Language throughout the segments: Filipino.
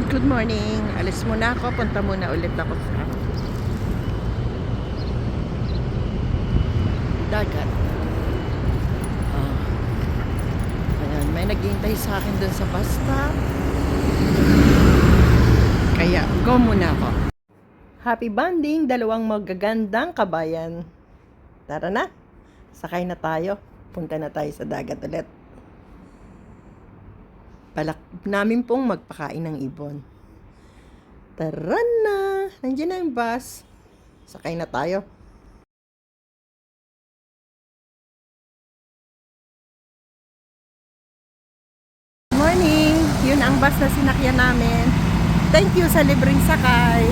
Good morning. Alis muna ako. Punta muna ulit ako sa dagat. Ayan, may naghihintay sa akin dun sa bus stop. Kaya, go muna ako. Happy bonding, dalawang magagandang kabayan. Tara na. Sakay na tayo. Punta na tayo sa dagat ulit. Balak namin pong magpakain ng ibon. Tara na! Nandiyan na yung bus. Sakay na tayo. Morning! Yun ang bus na sinakyan namin. Thank you sa libreng sakay.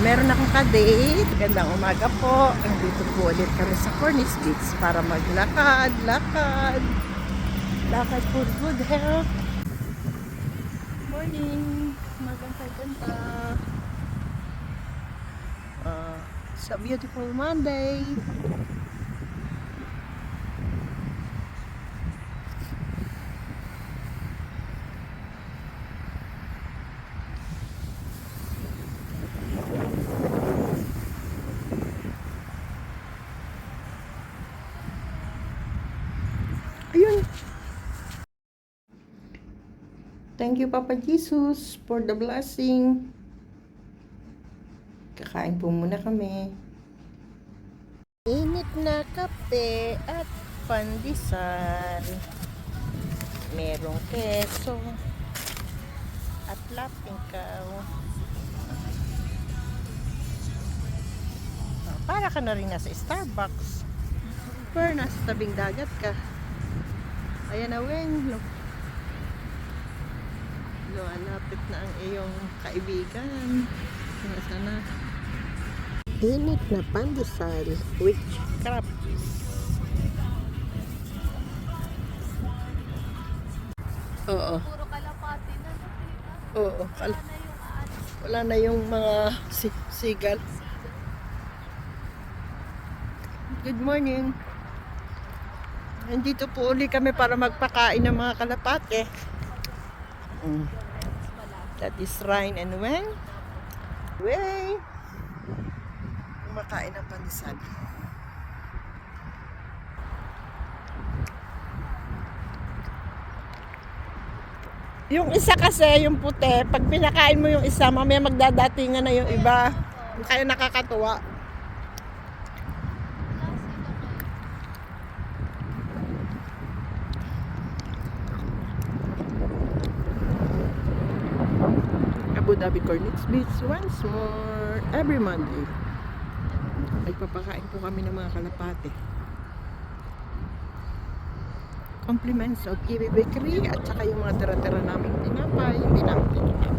Meron akong ka-date. Gandang umaga po. Dito po ulit kami sa Cornish Beach para maglakad. Lakad for good health. Morning! Magandang ganda. It's a beautiful Monday. Ayun. Thank you, Papa Jesus, for the blessing. Kakain po muna kami. Init na kape at pandesal. Merong keso at lapingkaw. Para ka na rin nasa Starbucks. Pero nasa tabing dagat ka. Ayan na, Wen. Lumalapit na ang iyong kaibigan. Sana. Init na pandesal with crabs. Oo. Puro kalapati na. Oo. Wala na yung mga sigal. Good morning. Nandito po uli kami para magpakain ng mga kalapate. That is Ryan and Wen. Way! Kumakain ng pandesal. Yung isa kasi, yung puti, pag pinakain mo yung isa, mamaya magdadatingan na yung iba. Kaya nakakatuwa. Abu Dhabi Cornish Beach once more every Monday. Nagpapakain po kami ng mga kalapate. Compliments of Kiwi Bakery at saka yung mga tira-tira naming tinapay, hindi namin tinapay.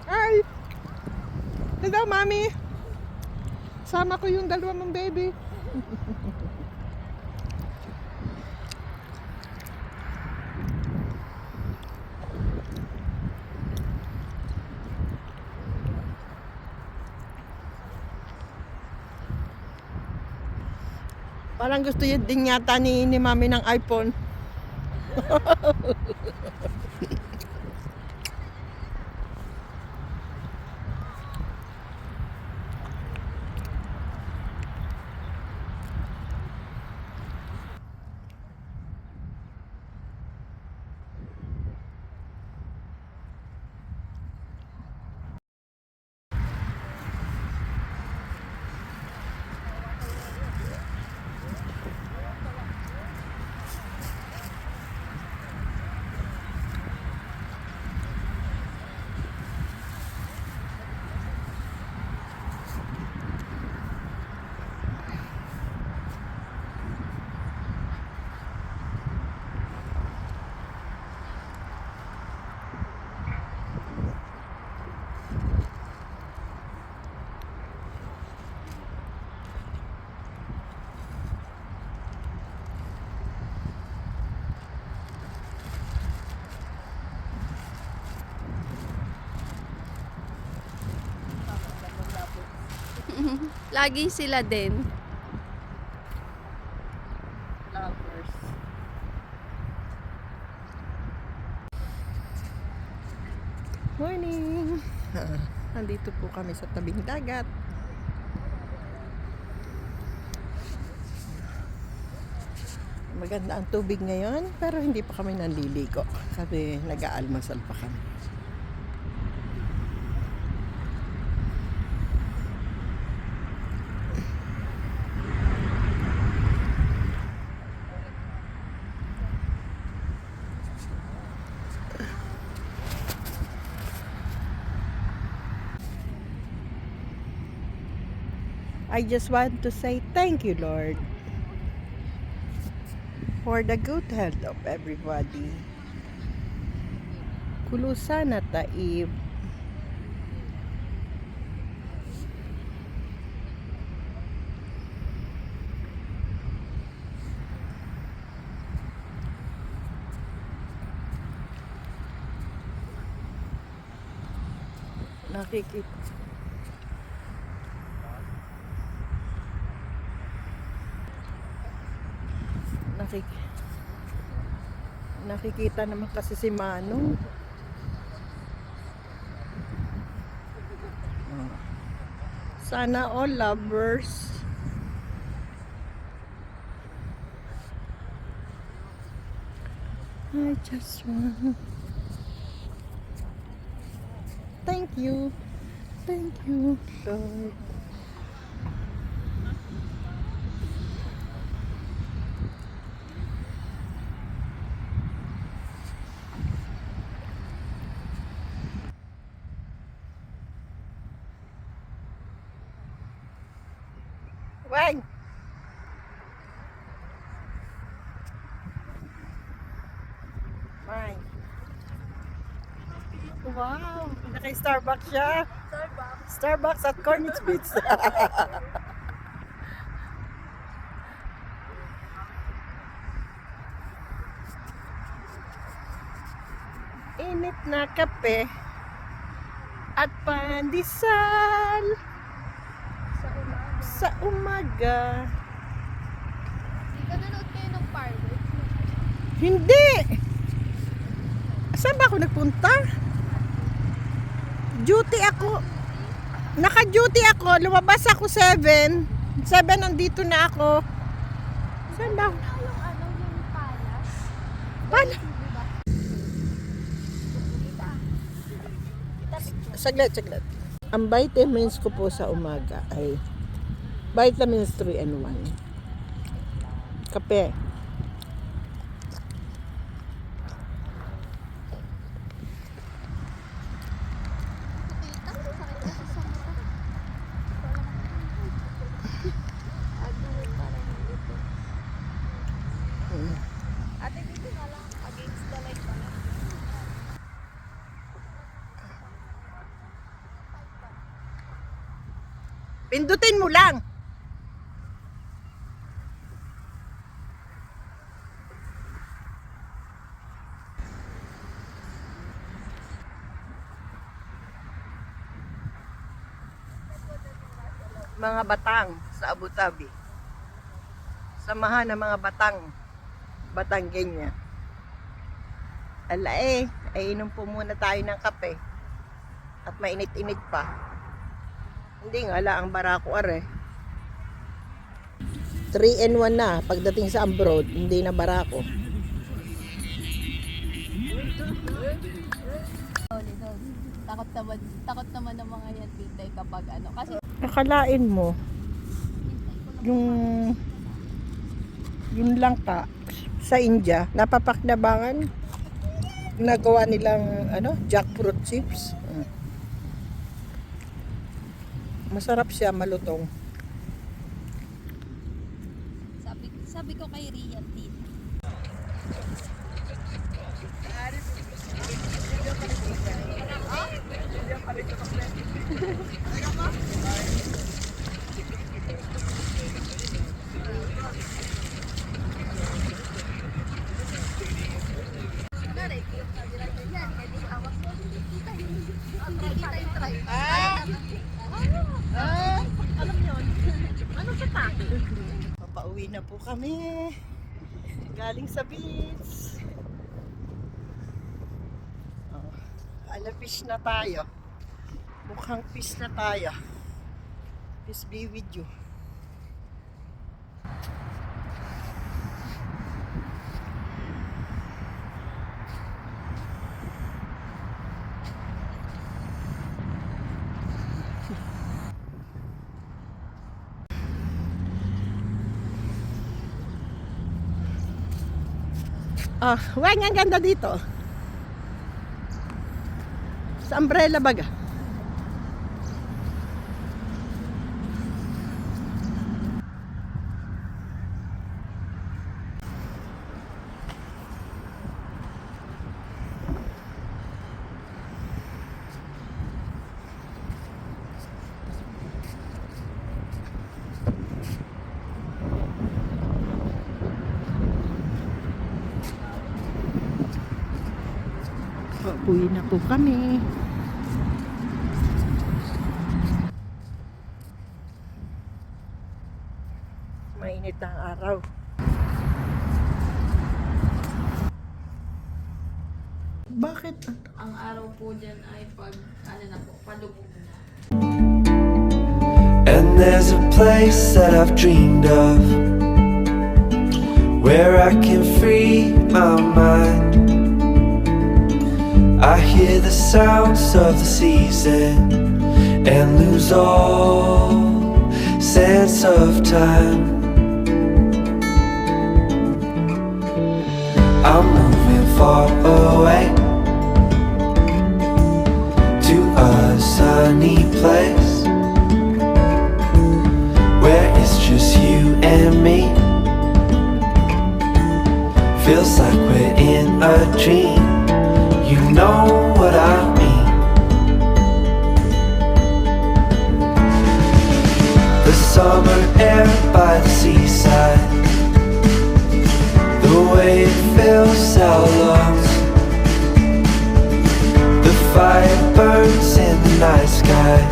Hi! Hello, Mami! Sama ko yung dalawa mong baby. Parang gusto yun din yata ni Mami ng iPhone. Lagi sila din. Lovers. Morning! Nandito po kami sa tabing dagat. Maganda ang tubig ngayon, pero hindi pa kami naliligo. Kasi nag-aalmasal pa kami. I just want to say thank you, Lord, for the good health of everybody. Kulusan at taib. Nakikita. Nakikita naman kasi si Manong. Sana all lovers. I just want. Thank you, Lord. Wag! Fine. Wow! Naka-Starbucks siya. Starbucks at Cornish Beach. Init na kape at pandesal sa umaga. Hindi ka nanood kayo ng fireworks? Hindi! Saan ba ako nagpunta? Duty ako. Naka-duty ako. Lumabas ako 7. 7 nandito na ako. Saan ba? Yung palace. Pala. Saglit. Ang vitamins ko po sa umaga ay vitamins 3 and 1. Kape. Ate, dito na lang. Against the light pala. Pindutin mo lang. Mga batang sa Abu Dhabi. Samahan ng mga Batanggenya. Ala ay inom po muna tayo ng kape. At mainit-init pa. Hindi nga, ang barako are. 3 and 1 na. Pagdating sa abroad, hindi na barako. Takot naman ng mga yan, titay, kapag ano. Kasi Nakalain mo, yung langka sa India, napapaknabangan, nagawa nilang jackfruit chips. Masarap siya, malutong. sabi ko kay Rian, tita. Papauwi na po kami. Galing sa beach. Oh, alapish na tayo. Mukhang fish na tayo. Peace be with you. Wag, ang ganda dito. Sa umbrella baga. Uwi na po kami. Mainit ang araw. Bakit? Ang araw po dyan ay palubog na. And there's a place that I've dreamed of, where I can free my mind. I hear the sounds of the season and lose all sense of time. I'm moving far away to a sunny place where it's just you and me. Feels like we're in a dream. You know what I mean. The summer air by the seaside, the way it fills our lungs, the fire burns in the night sky.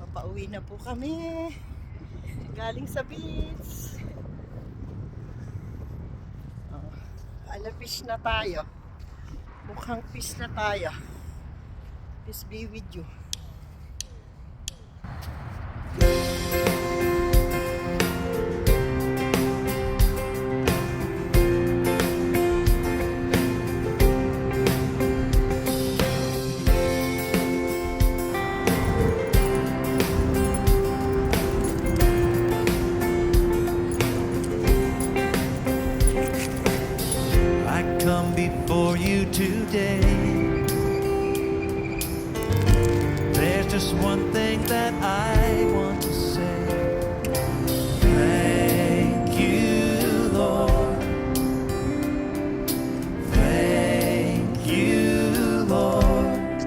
Papauwi na po kami. Galing sa beach. Oh, alapish na tayo. Mukhang fish na tayo. Peace be with you. I come before you today. There's just one thing that I want to say. Thank you, Lord. Thank you, Lord,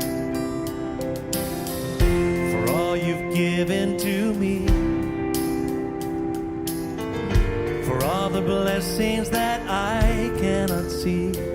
for all you've given to me, for all the blessings that I cannot see.